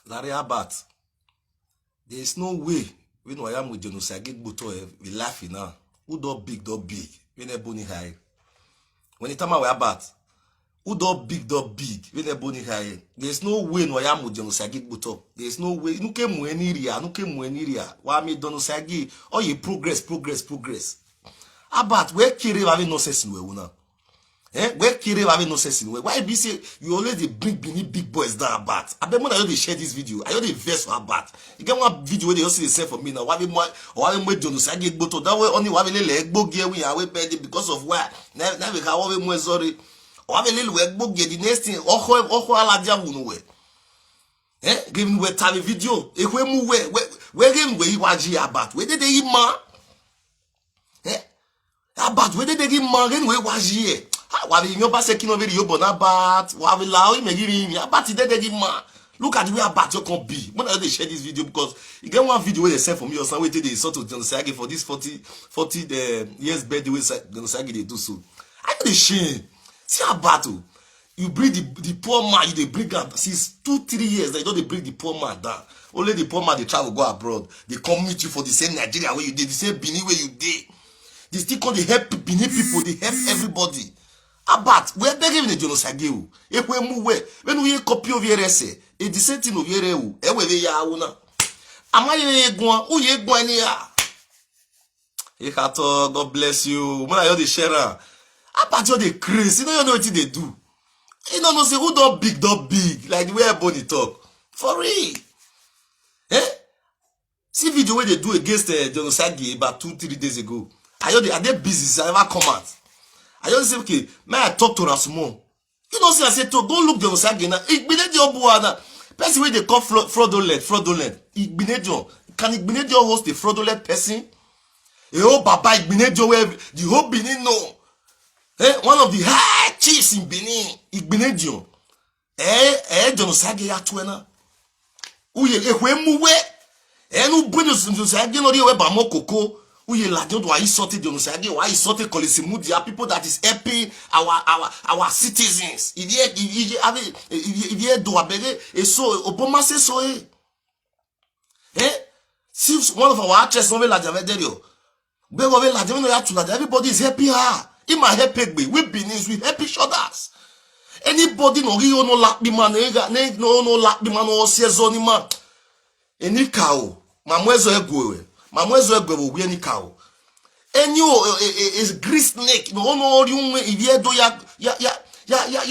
Larry Abat. There is no way when I am with Osagie Gboto we laughing now. Who do big, when a bony high. When it time I Abat, who do big, when a bony high. There is no way when I am with Osagie Gboto. There is no way. No came when area, no came when area. Why me Osagie? Oh, you progress. Abat, where Kiri having no sense in we now. Where Kiri having no sense in we. Why be say you always bring big boys down Abat? I bet when I share this video, I only verse for Abat. You get one video where they also say for me now. Why be more or why be Osagie Gboto? That way only why be leg book here we are because of why. Now we can always more sorry. Or have a little work book the next thing. Oko aladia wunwe. Give me where time video. If we move where game where you watch Abat? Where did they man? Abat where did they give man? Where was here? Why be your bass kino video but Abat? Why be allow him giving me? Abat did they give man? Look at where Abat you can be. When I share this video because you get one video where they send for me or some way they sort of Osagie for this 40 years birthday where Osagie they do so. I know the shame. See a battle. You bring the poor man, they bring him since 2-3 years. They don't bring the poor man down. Only the poor man they travel go abroad. They come meet you for the same Nigeria where you did, the same Benin where you did. They still call they help Benin people. They help everybody. Abat, we're begging the Osagie. If we move where when we copy of your essay, a dissenting of your ewe, yauna. Am I going? Who ye going here? God bless you. When I heard the sharer. Abat you they crazy. You know what they do. You don't know say who don't big like the way Bonnie talk. For real. See video where they do against Osagie about 2-3 days ago. Are they busy? I never come out. I just say okay, may I talk to Rasmo? You know say I say to go look Osagie now. Igbinedio buana. Person where they call fraudulent. Igbinedio. Can Igbinedio host a fraudulent person? Oh Baba Igbinedio where the whole Benin know. One of the high chiefs in Benin, Igbinedio. Osagie atwena. Uye ehwemuwe. Nu bunu Osagie no we ba mokoko. Uye ladion do I sorted Osagie, why sorted Kolisimudia people that is helping our citizens. If you do abege so Obama say so See one of our actresses no la javederio. Be go la no ya to everybody is helping her. In my help we Benin we help each others. Anybody no rio no lap me man no lap me man or season man. Any cow, mamwezo egwe we any cow. Any is grease snake no you if do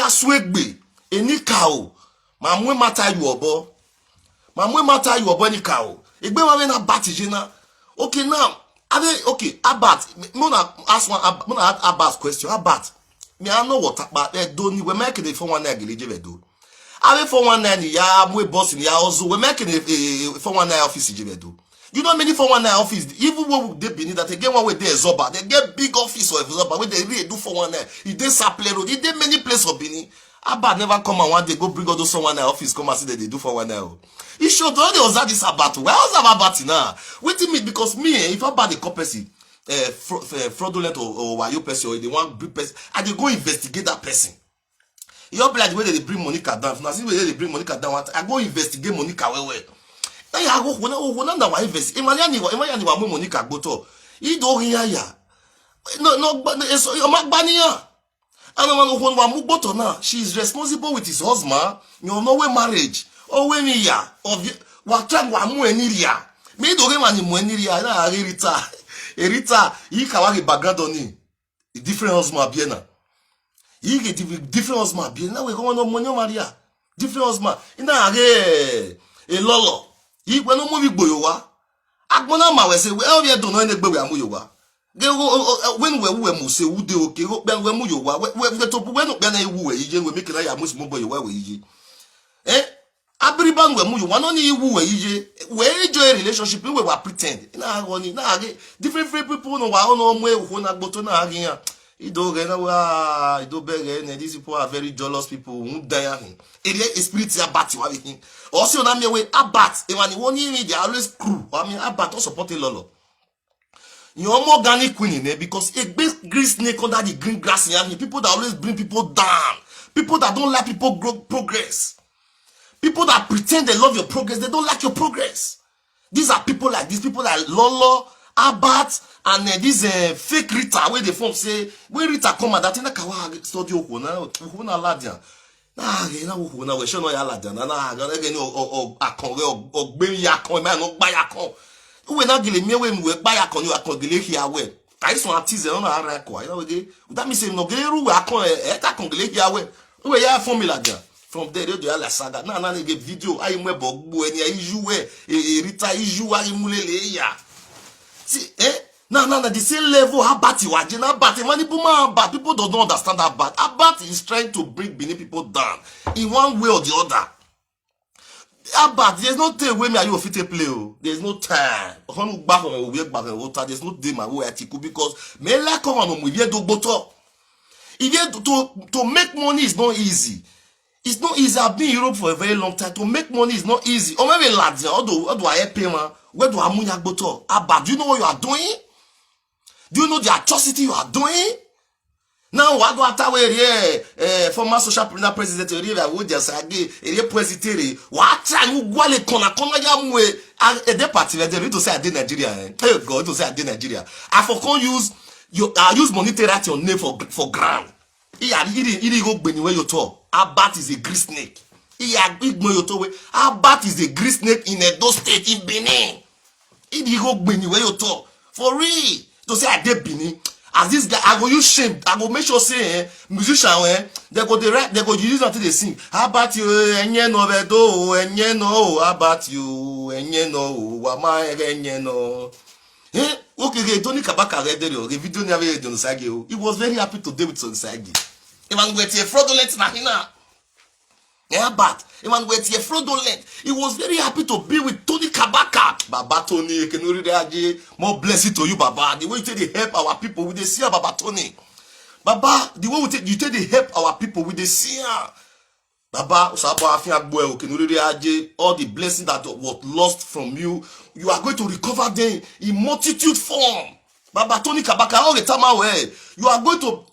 ya swegbe. Any cow, mamwe mata you obo any cow. Egbe wa na batijina. Okay now. Okay, Abat, Mona ask one Abat's question. Abat, me I know what about don't we making it for one night do. I for 119 ya we boss in ya also we making it for 119 office do. You know many for 119 office, even when they be that again one way there Zoba, they get big office or Zoba where they really do for 119. It they supply road, it they many place of Benin. Abat never come and one day go bring all those 119 office come and see that they do for 119. He showed all the Osagie this Abat. Where was Abat now? Wait a minute, because me, if I buy the competency, fraudulent or why you person or the one big person, I dey go investigate that person. You be like the way they bring Monica down. Now see where they bring Monica down. I go investigate Monica well. Now you go when na why invest. Imagine you wa Monica Gboto. He do here. No, so you magbania. And when wa Gboto now, she is responsible with his husband. You know way marriage. Oh when ya of what time wa mu eniria. Me do ge mani mu eniria na Erita, he can background on him. Different husband bien na. He get different husband bien. Now we go on money Maria. Different husband. Ina age a lolo. He when no movie boyowa. Agbona ma we say we all don't know any gbe we amu yowa. When we say who de okay go ben we mu yowa. We to when no na ewu we ije we make na ya musu mo boyowa we ije. Abiriban we mu you one only iwu we ije we enjoy relationship we were pretend na agoni na age different people no wa no mo ewu na Gboto na age ya ido na wa ido bege na these people are very jealous people who die him e spirit ya bat wa him also na me we Abat e wani woni me they always crew I mean Abat to support lolo you more organic queen because a big green snake under the green grass in people that always bring people down, people that don't let people grow progress. People that pretend they love your progress, they don't like your progress. These are people like these, people like Lolo, Abat, and this fake Rita, where they from say, where Rita come and that in the Kawa studio, Huna Ladian. Nah, we show no Yaladan, again, or baby Yakon, man, or buy a con. We're not giving me when we buy a con, you are congregate here. Well, I saw a teaser on our record. That means no Guru, I can't congregate here. We are formula there. From there, they are la saga. Now, they get video. I am webo when you jouer. Rita iju I mulele ya. See, now the same level. How bad you are? How bad? People don't understand that bad. Abat is trying to bring Benin people down in one way or the other. Abat, there's no time when me are you fit to play. There's no time. There's no day my way atiku because me like come on we do boto. To make money is not easy. It's not easy. I've been in Europe for a very long time. To make money is not easy. Or maybe lads, how do I pay man? Where do I move your boto? Abba, do you know what you are doing? Do you know the atrocity you are doing? Now, what do I tell you? Former social president, Osagie, president, what time you go le kona yamwe? A party they need to say I did Nigeria. Hey God, to say I did Nigeria. I forgot use monetary at your name for ground. He go when you talk. Abat is a grease snake. Abat is a grease snake in Edo State in Benin. He go when you talk. For real. To say I did Benin. As this guy, I go use shame. I go make sure say musician they go use until they sing. How about you? Enye no vedo, enye no. How about you? Enye no. Wama enye no. Okay, Tony Kabaka read the video never read on Osagie. He was very happy to deal with Osagie. Even with a fraudulent Nahina. Yeah, but even with a fraudulent, he was very happy to be with Tony Kabaka. Baba Tony, can you read more blessing to you, Baba? The way you take the help our people with the seer, Baba Tony. Baba, the way you take the help our people with the seer. Baba, can you read all the blessings that was lost from you? You are going to recover them in multitude form. Baba Tony Kabaka, all the time away. You are going to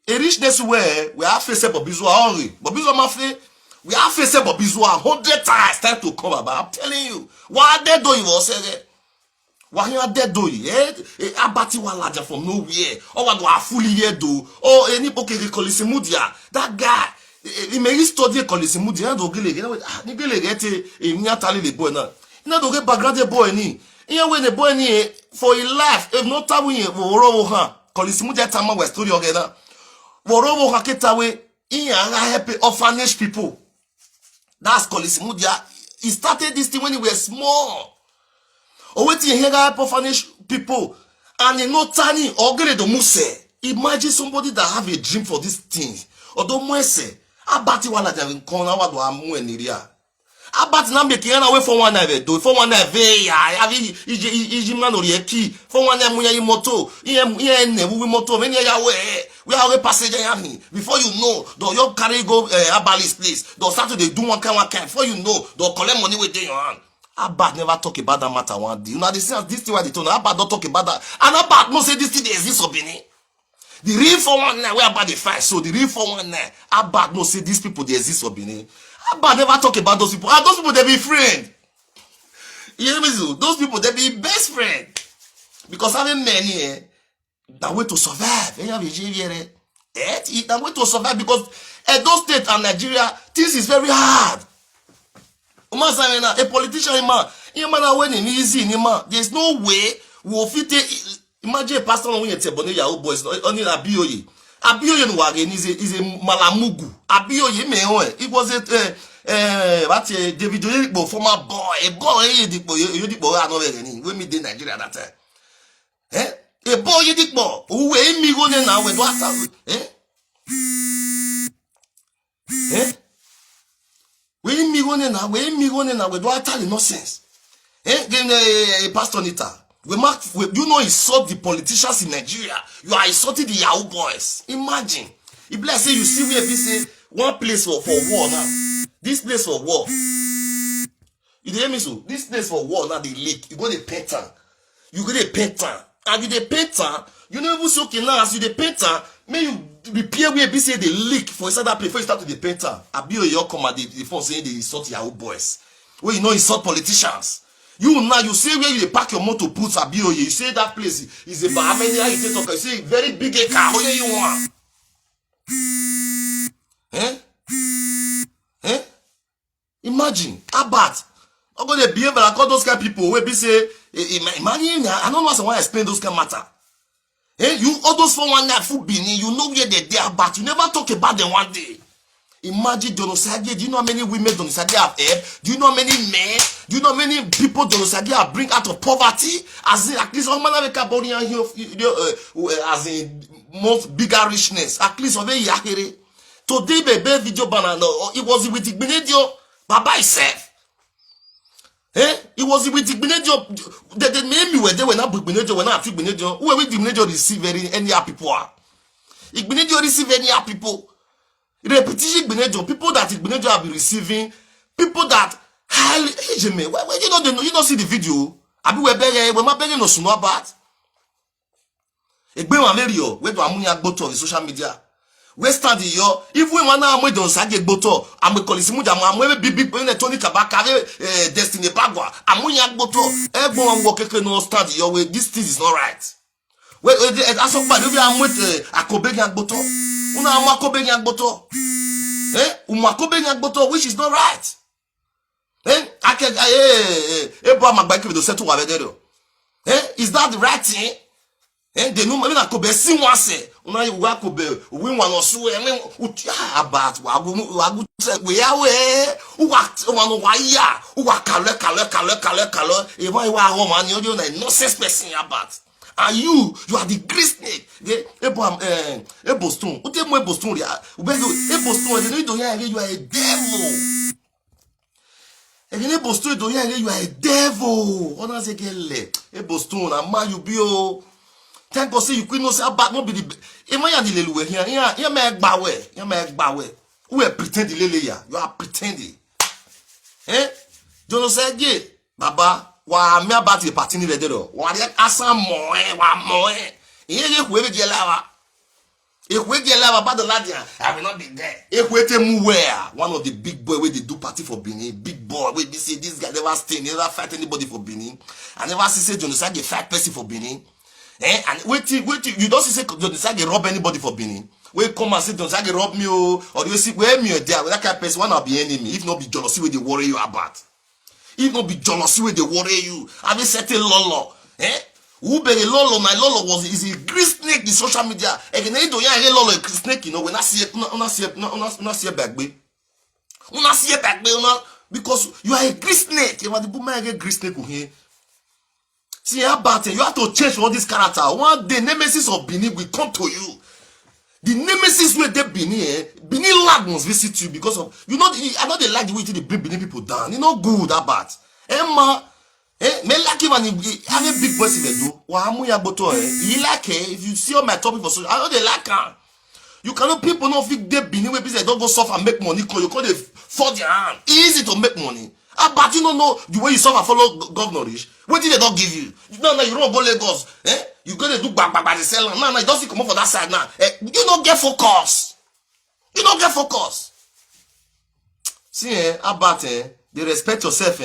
a richness where we have faced Bobizua only. Bobizua Mafe, we have faced Bobizua 100 times time to come, Baba. I'm telling you. Why are they doing what say? Why are they doing? Abati walaja from nowhere. Or what do I fully here do? Or any poke Kolisimudia. That guy. He may study Kolisimudia. Do gele ni gele get a nyatali the boy now. You know do get background the boy ni. You when the boy ni for his life. If not time we woro ha. Kolisimudia tama we story again. Worowo haketawe in help orphanage people. That's Kolisimudia. He started this thing when he was small. Or wait till he help orphanage people. And you know tani or gele do muse. Imagine somebody that have a dream for this thing. Or do mwese. Abati wala javi kona wadu amu eniria. Abati na mbeki yana we for one night do. For one night ve ya. Iji man orieki. For one night muya imoto. Iye ne we moto. Meni ya we. We are a passenger here. Before you know, they'll carry go Abali's place. They'll start to do one kind. Before you know, they'll collect money with your hand. Abad never talk about that matter one day. You know, this thing why they told Abad don't talk about that. And Abad no say this thing exists or Benin. The real 419 where Abad they fight. So the real 419, Abad no say these people they exist or Benin. Abad never talk about those people. And those people they be friend. You hear me? So those people they be best friend. Because having many that way to survive. That way to survive because Edo State and Nigeria, this is very hard. A politician, there's no way we'll fit. Imagine a pastor when you tell Yahoo boys, only Abiyoye. Abiyoye Wagen is a Malamugu. Abiyoye me, it was a David Oyedepo, former boy, a boy, Oyedepo, I know any. We meet in Nigeria that time. A boy Oyedepo, who ain't me going now with what? We ain't me going now with what nonsense. Then a pastor Nita. You know, insult the politicians in Nigeria. You are insulting the Yahoo boys. Imagine. If let's say you see where we say one place for war now. This place for war. You hear me so? This place for war now they leak. You go to painter. You go to painter. And you the painter. You know even so okay now as you the painter. May you repair where be say they leak for inside that place before you start to the painter. Abi your come at the phone saying they insult your old boys. Where you know insult politicians. You now you say where you park your motor put Abi you say that place is a how many you take talk. You say very big a car. What do you want? Imagine Abat. I'm going to behave like all those kind of people where be say imagine I don't know why I explain those kind of matter. You all those 419 full Benin, you know where they're there, but you never talk about them one day. Imagine Osagie. Do you know how many women Osagie have helped? Do you know how many men? Do you know how many people Osagie have bring out of poverty? As in, at least all man have a here, as in most bigger richness. At least over here. Today, baby video banana. It was with the Benedio Baba himself. It was with the Benedio. They made me where they were not Benedio, when I think Benedio. Who will the Benedio receive any people are? If Benedio receive any people. Repetition Benedio, people that Benedio have been receiving, people that highly where you don't see the video. Abi we beg we ma beg no suno about. Egbe wa merio we do amunya gboto on social media. We stand yo if we wana amu don sage gboto amu kolisimu jamu amu big pe Tony Kabaka Destiny Bagwa amunya gboto egbon won wo keke no stand yo we this thing is not right. We aso pa do bi amu akobe gan gboto. Una akobe gan gboto. Umakobe gan gboto which is not right. Is that the right thing? They know me na kobe si wan se. Una you wa kobe we wan osu about wagu we yawe wan wa ya wa kale e wa ho man you na nonsense person about. And you are the great snake. Boston. Ute mo Boston ya. Boston they don't hear you are a devil. Again Boston don't hear you are a devil. Ona say gele. Boston na man you be o. Thank God say you queen no say about no be the. E man ya di leluwe here. Here me gbawe. Here me gbawe. Who pretend lele ya? You are pretending. Don't say gay. Baba wa me about the party ni ledero wa de asan mo iye ku ebe gelawa about the ladia I will not be there ekwete mu where one of the big boy wey dey do party for Benin, big boy wey be say this guy never stay, never fight anybody for Benin. I never see say Osagie fight person for Benin. And wait you don't see say Osagie rob anybody for Benin. We come and say Osagie rob me or you see where me there that kind of person wanna be enemy if not be jealousy wey dey worry you about. If not be jealousy where they worry you, have you set a lolo? Who be a lolo? My lolo is a great snake in social media. Again, they don't hear lolo a snake, you know, when I see it, not see a back way. Una see a back way, because you are a great snake. You want the woman get great snake here. See how bad you have to change all this character. One day, nemesis of Benin will come to you. The nemesis where they Benin lag must visit you because of you know. I know they like the way they bring Benin people down. You know good that bad. Emma, me like him and he have a big voice in the do. Wahamuya boto he like if you see all my topic for social, I know they like her. You cannot people not think they Benin where people don't go suffer and make money. You call they fold their hand. Easy to make money. But you don't know the way you suffer follow governor rich. What did they don't give you? No, you don't go Lagos. You go to do back the sell. No, you don't see come up for that side now. You don't get focus. You don't get focus. See, about they respect yourself,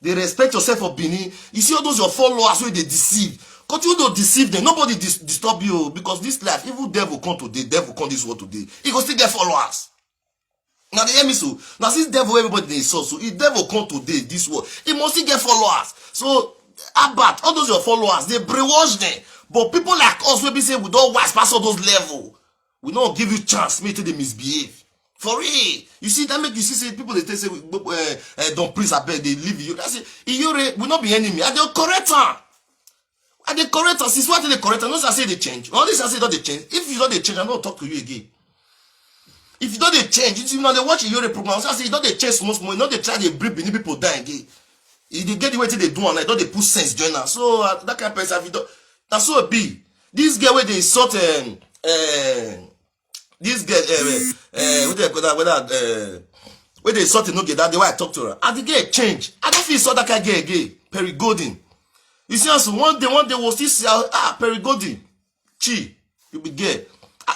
They respect yourself for Benin. You see all those your followers where they deceive. Continue to deceive them. Nobody disturb you because this life, evil devil come today, devil come this world today. He go still get followers. Now they hear me so. Now since devil everybody they saw so if devil come today this world, he must still get followers. So about all those your followers, they brainwash them. But people like us will be saying we don't wise past all those level. We don't give you chance, make they misbehave. For real. You see that make you see say people they say don't please abeg they leave you. That's it. We not be enemy. I don't correct her. I dey correct her. Since what they correct her, no say they change. All this I say don't they change. If you don't they change, I don't talk to you again. If you don't they change, you know they watch your program. I say you don't they change most more. You know they try to bring Benin people down again. If they get the way they do and I don't they put sense join her. So that kind of person if you don't that's so it be. This girl where they insult this girl what they call that where they insult no get that the way I talk to her. And the girl change. I don't feel so that kind of girl again. Perry Golden. You see, so one day we'll still see Perry Golden. Chi, you be gay.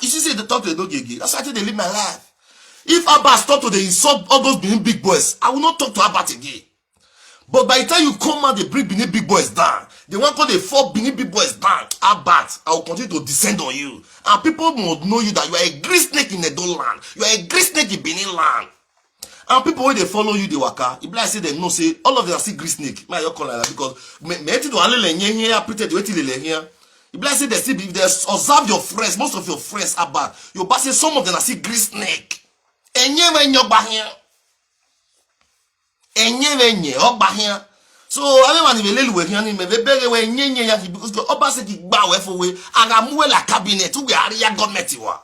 You see, say they talk to the Dogegi. That's why they live my life. If Abba stop to the insult all those Benin big boys, I will not talk to Abba again. But by the time you come out, they bring Benin big boys down. They want to call the 4 Benin big boys down. Abba, I will continue to descend on you. And people must know you that you are a great snake in Edo land. You are a great snake in Benin land. And people when they follow you, they waka. If I say they know, say all of them are still great snake. My call like that because me to only here pretend wait till they here. If I say they still if they observe your friends, most of your friends are bad. You but say some of them are still great snake. Enye when you back here. Enye here. So everyone in the little way here, me beg away nye because the Obaseki bow for way and I'm well a cabinet to be area government you are.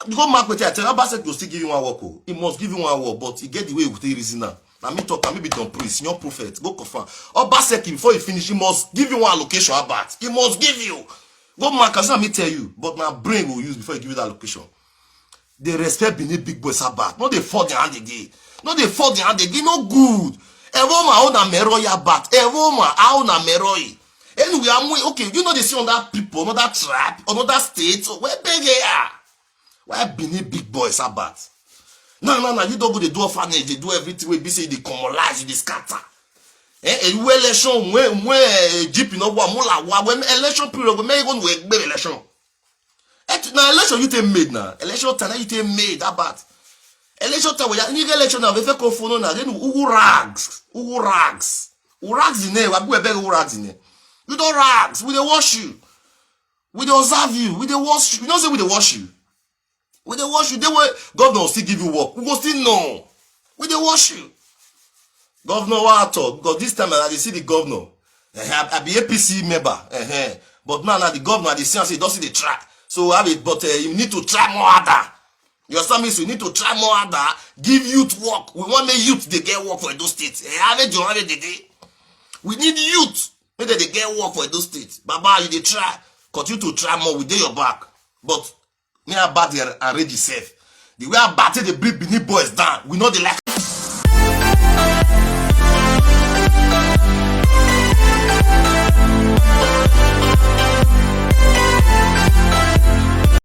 Because Mark will tell Obaseki will still give you one work. He must give you one work, but he get the way with the reason now. Now me talk, maybe don't priest, your prophet, go confirm. Obaseki before he finish, he must give you one allocation about. He must give you. Go Mark, let me tell you, but my brain will use before he give you that allocation. They respect Benin big boys about. Not they fall their hand again. Not they fall their hand again. No good. Evoma how na meroy about. Evoma how na meroy. Anyway, I'm okay. You know they see on that people, another tribe, another state. So where big are? Why Benin big boys about? No. You don't go they do orphanage. They do everything. We be say they commonize, they scatter. And we election when jeep no wa mula wa when election period we may go we election. Now election you take made now. Election time you take made about. Election time we any election now we fake phone now then who rags in there we be who rags in there. You don't rags we dey wash you. We dey observe you. We dey wash you. You know say we dey wash you. We dey wash you. They will governor will still give you work. We go still know. We dey wash you. Governor what I thought because this time I dey see the governor. I be APC member. But now the governor dey see and say don't see the try. So have it, but you need to try more harder. Your son means you need to try more harder. Give youth work. We want the youth they get work for those states. We need youth. Maybe they get work for those states. Baba, you they try. Continue to try more. We do your back. But me about the already safe. The way I battle the bring Benin boys down. We know they like.